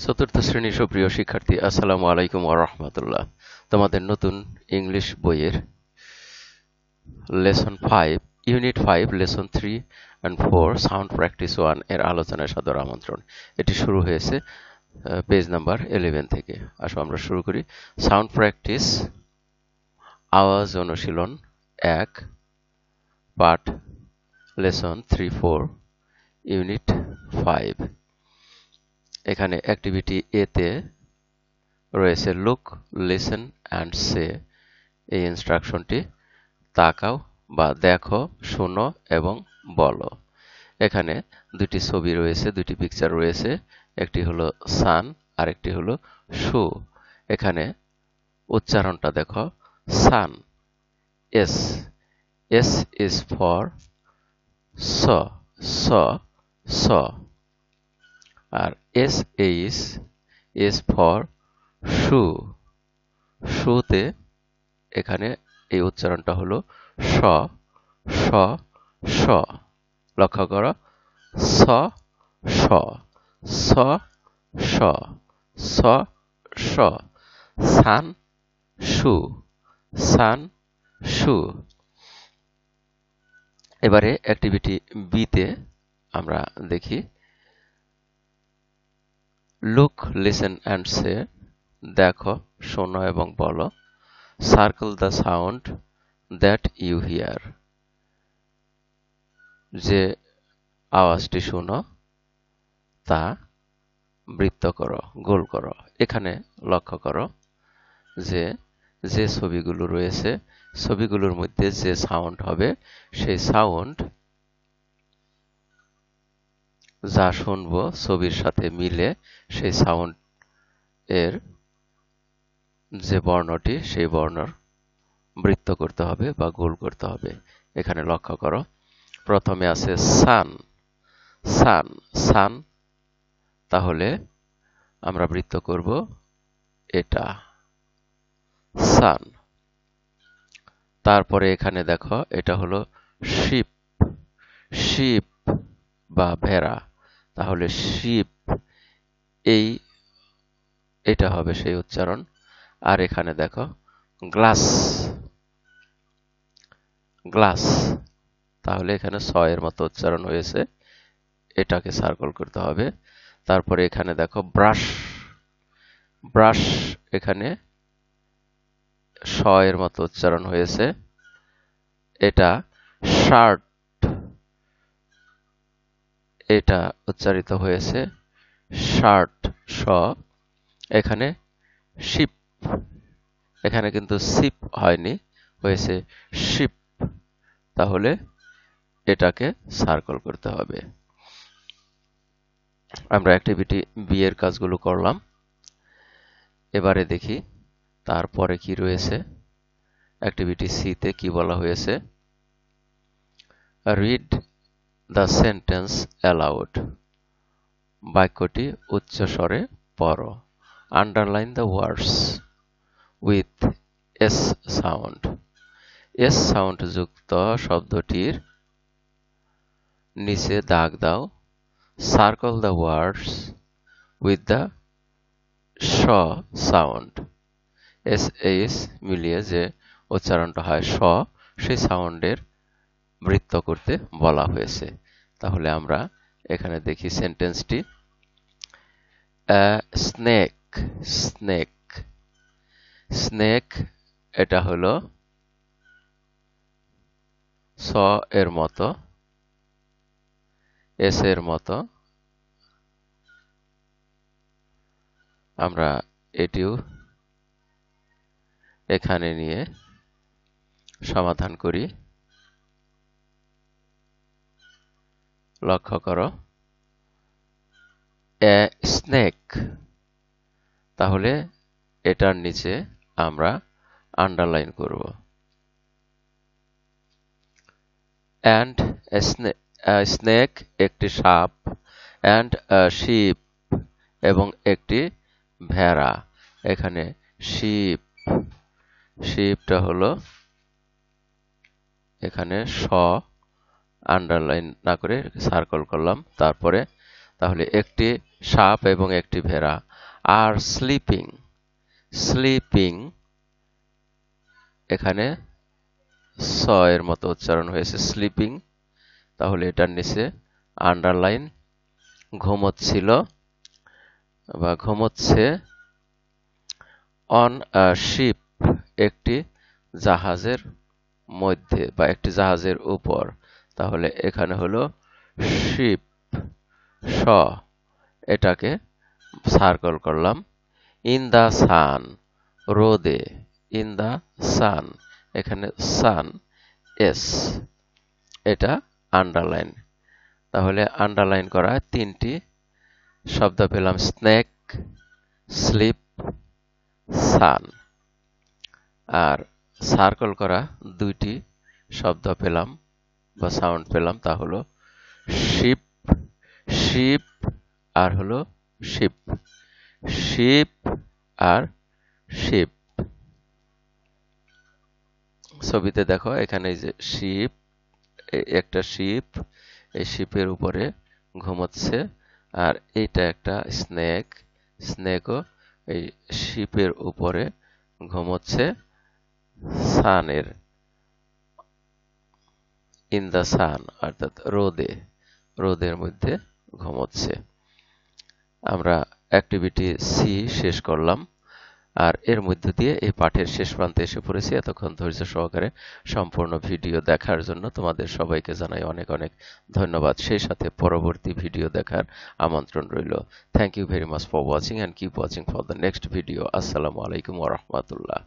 চতুর্থ শ্রেণীর সুপ্রিয় শিক্ষার্থী, আসসালামু আলাইকুম ওয়া রাহমাতুল্লাহ। তোমাদের নতুন ইংলিশ বইয়ের lesson 5, unit 5, lesson 3 and 4, sound practice 1 এর আলোচনায় সাদর আমন্ত্রণ। এটি শুরু হয়েছে পেজ নাম্বার 11 থেকে। আসো আমরা শুরু করি। সাউন্ড প্র্যাকটিস, আওয়াজ অনুশীলন 1, পাঠ লেসন 3-4, ইউনিট 5। এখানে অ্যাক্টিভিটি এ তে রয়েছে লুক, লিসেন অ্যান্ড সে। এই ইনস্ট্রাকশনটি তাকাও বা দেখো, শোনো এবং বলো। এখানে দুটি ছবি রয়েছে, দুটি পিকচার রয়েছে। একটি হলো সান আর একটি হলো শু। এখানে উচ্চারণটা দেখো, sun, S, S is for স, স, স। আর এস ইজ ফর শু, শুতে এখানে এই উচ্চারণটা হলো স, স, স। লক্ষ্য করো, স, স, স, স, স, স। সান, শু, সান, শু। এবারে অ্যাক্টিভিটি বি তে আমরা দেখি লুক, লিসেন অ্যান্ড সে। দেখো, শোনো এবং বলো। Circle the sound that you hear. যে আওয়াজটি শুনো তা বৃত্ত করো, গোল করো। এখানে লক্ষ্য করো যে যে ছবিগুলো রয়েছে, ছবিগুলোর মধ্যে যে সাউন্ড হবে সেই সাউন্ড যা শুনবো ছবির সাথে মিলে সেই সাউন্ড এর যে বর্ণটি সেই বর্ণর বৃত্ত করতে হবে বা গোল করতে হবে। এখানে লক্ষ্য করো, প্রথমে আছে সান, সান, সান। তাহলে আমরা বৃত্ত করব এটা, সান। তারপরে এখানে দেখো, এটা হলো শিপ, শিপ বা ভেড়া। তাহলে শিপ, এটা হবে সেই উচ্চারণ। আর এখানে দেখো গ্লাস, গ্লাস। তাহলে এখানে স এর মতো উচ্চারণ হয়েছে, এটাকে সার্কেল করতে হবে। তারপরে এখানে দেখো ব্রাশ, ব্রাশ। এখানে স এর মতো উচ্চারণ হয়েছে, এটা শার্ট, এটা উচ্চারিত হয়েছে শার্ট, স। এখানে শিপ, এখানে কিন্তু শিপ হয়নি, হয়েছে শিপ। তাহলে এটাকে সার্কেল করতে হবে। আমরা অ্যাক্টিভিটি বি এর কাজগুলো করলাম। এবারে দেখি তারপরে কি রয়েছে। অ্যাক্টিভিটি সি তে কি বলা হয়েছে, রিড দ্য সেন্টেন্স অ্যালাউড। বাক্যটি উচ্চ স্বরে পড়ো। Underline the words with S sound. S sound যুক্ত শব্দটির নিচে দাগ দাও। Circle the words with the saw sound. S H মিলিয়ে যে উচ্চারণটা হয় স, সেই সাউন্ডের বৃত্ত করতে বলা হয়েছে। তাহলে আমরা এখানে দেখি সেন্টেন্সটি, স্নেক, স্নেক, স্নেক। এটা হলো স এর মতো, এস এর মতো। আমরা এটিও এখানে নিয়ে সমাধান করি। লক্ষ্য করো, এ স্নেক। তাহলে এটার নিচে আমরা আন্ডারলাইন করব। অ্যান্ড স্নেক একটি সাপ, অ্যান্ড শিপ এবং একটি ভেড়া। এখানে শিপ, শিপটা হলো এখানে স, আন্ডারলাইন না করে সার্কেল করলাম। তারপরে তাহলে একটি সাপ এবং একটি ভেড়া, আর স্লিপিং, স্লিপিং এখানে স এর মতো উচ্চারণ হয়েছে স্লিপিং, তাহলে এটার নিচে আন্ডারলাইন। ঘুমোচ্ছিল বা ঘুমোচ্ছে। অন আ শিপ একটি জাহাজের মধ্যে বা একটি জাহাজের উপর, তাহলে এখানে হলো শিপ স, এটাকে সার্কেল করলাম। ইন দা সান রোদে, ইন দা সান এখানে সান এস, এটা আন্ডারলাইন। তাহলে আন্ডারলাইন করা তিনটি শব্দ পেলাম, স্নেক, স্লিপ, সান। আর সার্কেল করা দুইটি শব্দ পেলাম বা সাউন্ড পেলাম, তা হলো শিপ, শিপ আর হলো শিপ, শিপ আর শিপ। ছবিতে দেখো এখানে এই যে শিপ, একটা শিপ, এই শিপের উপরে ঘুমোচ্ছে। আর এইটা একটা স্নেক, স্নেকও এই শিপের উপরে ঘুমোচ্ছে সানের, ইন দা সান অর্থাৎ রোদে, রোদের মধ্যে ঘুমোচ্ছে। আমরা অ্যাক্টিভিটি সি শেষ করলাম। আর এর মধ্য দিয়ে এই পাঠের শেষ প্রান্তে এসে পড়েছি। এতক্ষণ ধৈর্য সহকারে সম্পূর্ণ ভিডিও দেখার জন্য তোমাদের সবাইকে জানাই অনেক অনেক ধন্যবাদ। সেই সাথে পরবর্তী ভিডিও দেখার আমন্ত্রণ রইল। Thank you very much for watching and keep watching for the next video. আসসালামু আলাইকুম ওয়া রাহমাতুল্লাহ।